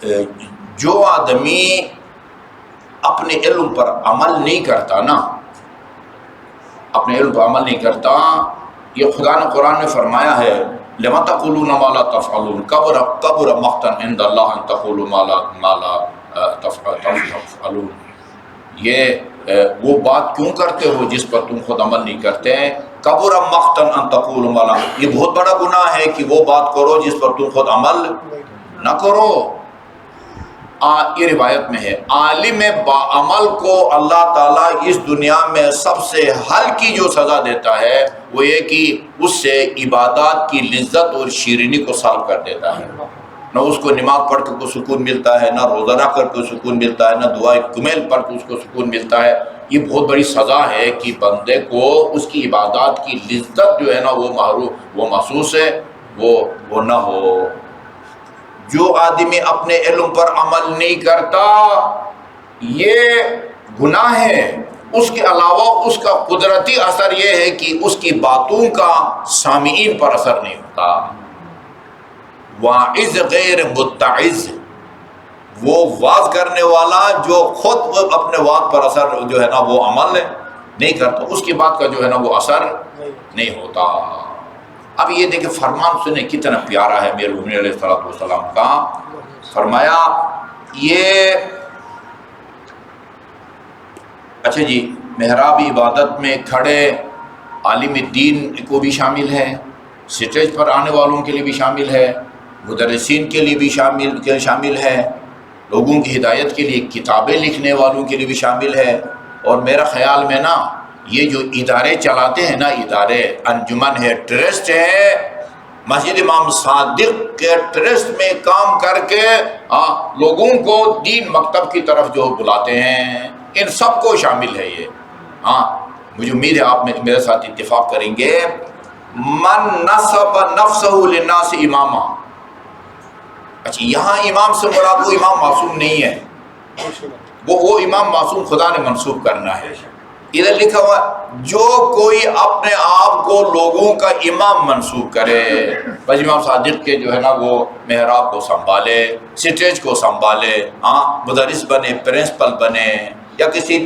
جو آدمی اپنے علم پر عمل نہیں کرتا نا، اپنے علم پر عمل نہیں کرتا، یہ خدا نے قرآن میں فرمایا ہے لما تقولون ما لا تفعلون کبر مقتا عند اللہ ان تقولوا ما لا تفعلون، یہ وہ بات کیوں کرتے ہو جس پر تم خود عمل نہیں کرتے ہیں، کبر مقتا ان تقولوا ما لا، یہ بہت بڑا گناہ ہے کہ وہ بات کرو جس پر تم خود عمل نہ کرو۔ یہ روایت میں ہے عالم باعمل کو اللہ تعالیٰ اس دنیا میں سب سے ہلکی جو سزا دیتا ہے وہ یہ کہ اس سے عبادات کی لذت اور شیرینی کو سلب کر دیتا ہے، نہ اس کو نماز پڑھ کے کوئی سکون ملتا ہے، نہ روزہ رکھ کر کوئی سکون ملتا ہے، نہ دعائے کمیل پڑھ کے اس کو سکون ملتا ہے۔ یہ بہت بڑی سزا ہے کہ بندے کو اس کی عبادات کی لذت جو ہے نا وہ محسوس ہے، وہ نہ ہو۔ جو آدمی اپنے علم پر عمل نہیں کرتا یہ گناہ ہے۔ اس کے علاوہ اس کا قدرتی اثر یہ ہے کہ اس کی باتوں کا سامعین پر اثر نہیں ہوتا۔ واعظ غیر متعظ، وہ واعظ کرنے والا جو خود اپنے واعظ پر اثر جو ہے نا وہ عمل نہیں کرتا، اس کی بات کا جو ہے نا وہ اثر نہیں ہوتا۔ اب یہ دیکھیں فرمان سنیں کتنا پیارا ہے میرے حضور علیہ السلام کا۔ فرمایا یہ اچھا جی محراب عبادت میں کھڑے عالم دین کو بھی شامل ہے، سٹیج پر آنے والوں کے لیے بھی شامل ہے، مدرسین کے لیے بھی شامل ہے، لوگوں کی ہدایت کے لیے کتابیں لکھنے والوں کے لیے بھی شامل ہے۔ اور میرا خیال میں نا یہ جو ادارے چلاتے ہیں نا، ادارے انجمن ہے، ٹرسٹ ہے، مسجد امام صادق کے ٹرسٹ میں کام کر کے لوگوں کو دین مکتب کی طرف جو بلاتے ہیں، ان سب کو شامل ہے یہ۔ مجھے امید ہے آپ میرے ساتھ اتفاق کریں گے۔ من نصب نفسہ للناس اماما، اچھا یہاں امام سے مراد وہ امام معصوم نہیں ہے، وہ امام معصوم خدا نے منسوب کرنا ہے۔ ادھر لکھا ہوا جو کوئی اپنے آپ کو لوگوں کا امام منسوب کرے، بس امام صادق کے جو ہے نا وہ محراب کو سنبھالے، سٹیج کو سنبھالے، مدرس بنے، پرنسپل بنے، یا کسی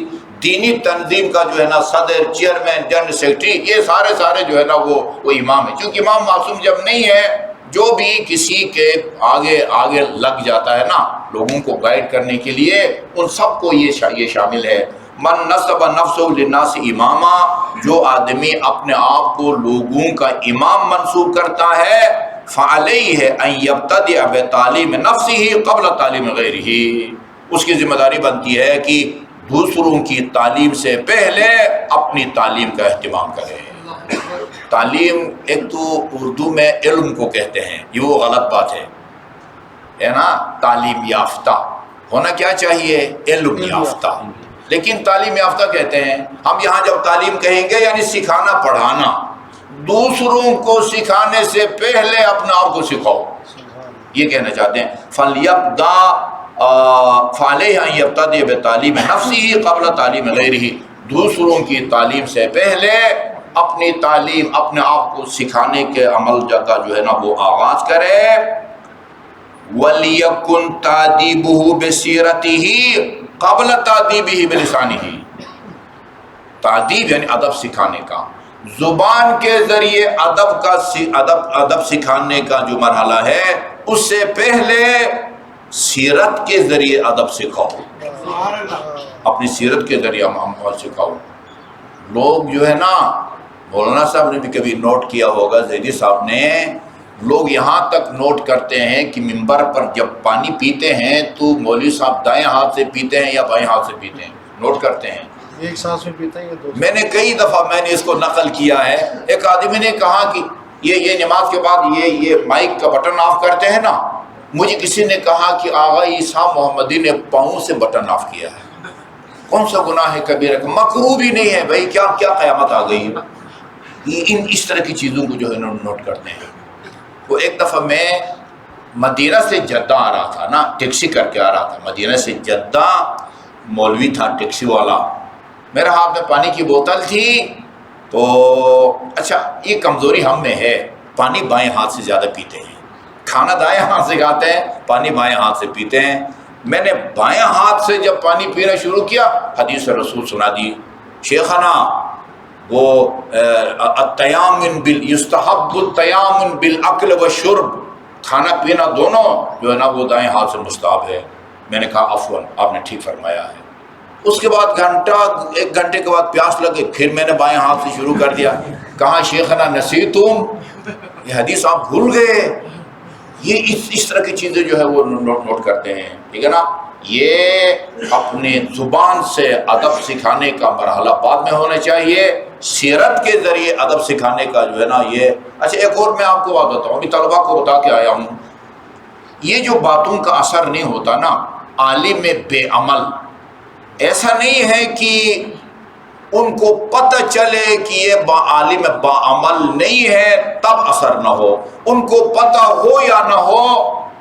دینی تنظیم کا جو ہے نا صدر، چیئرمین، جنرل سیکرٹری، یہ سارے جو ہے نا وہ امام ہے۔ کیونکہ امام معصوم جب نہیں ہے، جو بھی کسی کے آگے لگ جاتا ہے نا لوگوں کو گائیڈ کرنے کے لیے، ان سب کو یہ شامل ہے۔ من نصب نفسہ للناس اماما، جو آدمی اپنے آپ کو لوگوں کا امام منسوب کرتا ہے، فعلیہ ان یبتدئ بتعلیم نفسہ قبل تعلیم غیرہ، اس کی ذمہ داری بنتی ہے کہ دوسروں کی تعلیم سے پہلے اپنی تعلیم کا اہتمام کرے۔ تعلیم ایک تو اردو میں علم کو کہتے ہیں، یہ وہ غلط بات ہے نا، تعلیم یافتہ ہونا کیا چاہیے؟ علم یافتہ، لیکن تعلیم یافتہ کہتے ہیں ہم یہاں جب تعلیم کہیں گے یعنی سکھانا پڑھانا، دوسروں کو سکھانے سے پہلے اپنے آپ کو سکھاؤ، یہ کہنا چاہتے ہیں۔ فعلیہ ان یبتدئ بتعلیم نفسہ قبل تعلیم غیرہ، دوسروں کی تعلیم سے پہلے اپنی تعلیم، اپنے آپ کو سکھانے کے عمل کا جو ہے نا وہ آغاز کرے۔ وَلْيَكُنْ تَعْدِيبُهُ بِسِيرَتِهِ قبل تعدیبہ بلسانہ، تعدیب یعنی ادب سکھانے کا، زبان کے ذریعے ادب سکھانے کا جو مرحلہ ہے، اس سے پہلے سیرت کے ذریعے ادب سکھاؤ، اپنی سیرت کے ذریعے عمل سکھاؤ۔ لوگ جو ہے نا، مولانا صاحب نے بھی کبھی نوٹ کیا ہوگا، زیدی صاحب نے، لوگ یہاں تک نوٹ کرتے ہیں کہ منبر پر جب پانی پیتے ہیں تو مولوی صاحب دائیں ہاتھ سے پیتے ہیں یا بائیں ہاتھ سے پیتے ہیں، نوٹ کرتے ہیں، ایک سانس میں پیتے ہیں یا دو؟ میں نے کئی دفعہ اس کو نقل کیا ہے۔ ایک آدمی نے کہا کہ یہ نماز کے بعد یہ مائک کا بٹن آف کرتے ہیں نا، مجھے کسی نے کہا کہ آغا عیسیٰ محمدی نے پاؤں سے بٹن آف کیا ہے، کون سا گناہ ہے کبیرہ؟ مکروہ بھی نہیں ہے بھائی، کیا قیامت آ گئی؟ اس طرح کی چیزوں کو جو ہے نوٹ کرتے ہیں۔ وہ ایک دفعہ میں مدینہ سے جدہ آ رہا تھا نا، ٹیکسی کر کے آ رہا تھا مدینہ سے جدہ، مولوی تھا ٹیکسی والا، میرے ہاتھ میں پانی کی بوتل تھی، تو اچھا یہ کمزوری ہم میں ہے، پانی بائیں ہاتھ سے زیادہ پیتے ہیں، کھانا دائیں ہاتھ سے کھاتے ہیں، پانی بائیں ہاتھ سے پیتے ہیں۔ میں نے بائیں ہاتھ سے جب پانی پینا شروع کیا، حدیث رسول سنا دی، شیخنا وہ التیامن یستحب التیامن بالاکل والشرب، کھانا پینا دونوں جو ہے نا وہ دائیں ہاتھ سے مستحب ہے۔ میں نے کہا عفواً، آپ نے ٹھیک فرمایا ہے۔ اس کے بعد ایک گھنٹے کے بعد پیاس لگے، پھر میں نے بائیں ہاتھ سے شروع کر دیا۔ کہاں شیخنا نسیتم، یہ حدیث آپ بھول گئے۔ یہ اس طرح کی چیزیں جو ہے وہ نوٹ کرتے ہیں، ٹھیک ہے نا۔ یہ اپنے زبان سے ادب سکھانے کا مرحلہ بعد میں ہونا چاہیے، سیرت کے ذریعے ادب سکھانے کا جو ہے نا یہ۔ اچھا ایک اور میں آپ کو بات بتاؤں، ابھی طلبا کو بتا کے آیا ہوں، یہ جو باتوں کا اثر نہیں ہوتا نا، عالم بے عمل، ایسا نہیں ہے کہ ان کو پتہ چلے کہ یہ عالم باعمل نہیں ہے تب اثر نہ ہو، ان کو پتہ ہو یا نہ ہو،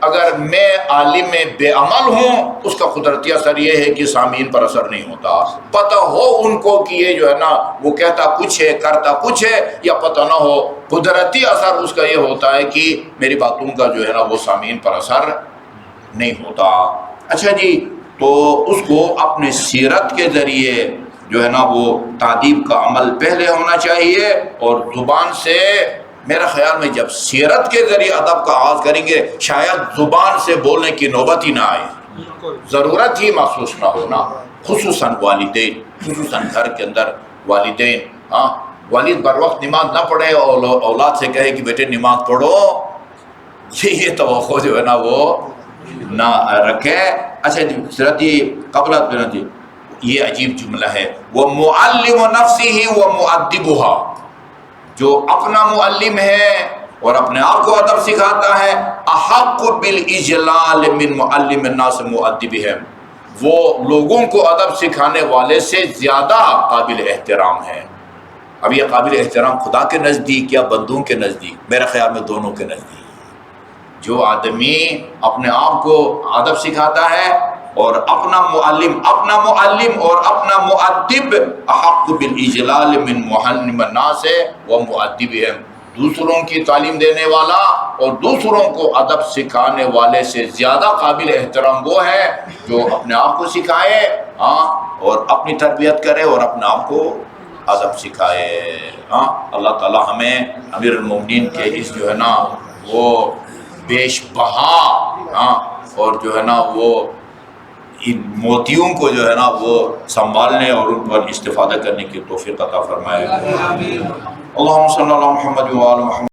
اگر میں عالم بے عمل ہوں اس کا قدرتی اثر یہ ہے کہ سامعین پر اثر نہیں ہوتا۔ پتہ ہو ان کو کہ یہ جو ہے نا وہ کہتا کچھ ہے کرتا کچھ ہے، یا پتہ نہ ہو، قدرتی اثر اس کا یہ ہوتا ہے کہ میری باتوں کا جو ہے نا وہ سامعین پر اثر نہیں ہوتا۔ اچھا جی، تو اس کو اپنے سیرت کے ذریعے جو ہے نا وہ تعدیب کا عمل پہلے ہونا چاہیے، اور زبان سے، میرا خیال میں جب سیرت کے ذریعے ادب کا آغاز کریں گے شاید زبان سے بولنے کی نوبت ہی نہ آئے، ضرورت ہی محسوس نہ ہونا، خصوصاً والدین، خصوصاً گھر کے اندر والدین۔ ہاں، والد بر وقت نماز نہ پڑھے اور اولاد سے کہے کہ بیٹے نماز پڑھو، یہ توقع جو ہے نا وہ نہ رکھے۔ اچھا جی، سیرتی قبلت پہ جی، یہ عجیب جملہ ہے، وہ معلم نفسہ و مؤدبها، جو اپنا معلم ہے اور اپنے آپ کو ادب سکھاتا ہے، احق بالاجلال من معلم الناس مؤدبهم، وہ لوگوں کو ادب سکھانے والے سے زیادہ قابل احترام ہے۔ اب یہ قابل احترام خدا کے نزدیک یا بندوں کے نزدیک؟ میرے خیال میں دونوں کے نزدیک۔ جو آدمی اپنے آپ کو ادب سکھاتا ہے اور اپنا معلم اور اپنا مؤدب، احق بالاجلال من معلم الناس و مؤدبهم، دوسروں کی تعلیم دینے والا اور دوسروں کو ادب سکھانے والے سے زیادہ قابل احترام وہ ہے جو اپنے آپ کو سکھائے، ہاں، اور اپنی تربیت کرے اور اپنے آپ کو ادب سکھائے۔ ہاں، اللہ تعالی ہمیں امیر المومنین کے اس جو ہے نا وہ بیش بہا، ہاں، اور جو ہے نا وہ ان موتیوں کو جو ہے نا وہ سنبھالنے اور ان پر استفادہ کرنے کی توفیق عطا فرمائے۔ اللہم صلی اللہ علیہ محمد و آل محمد۔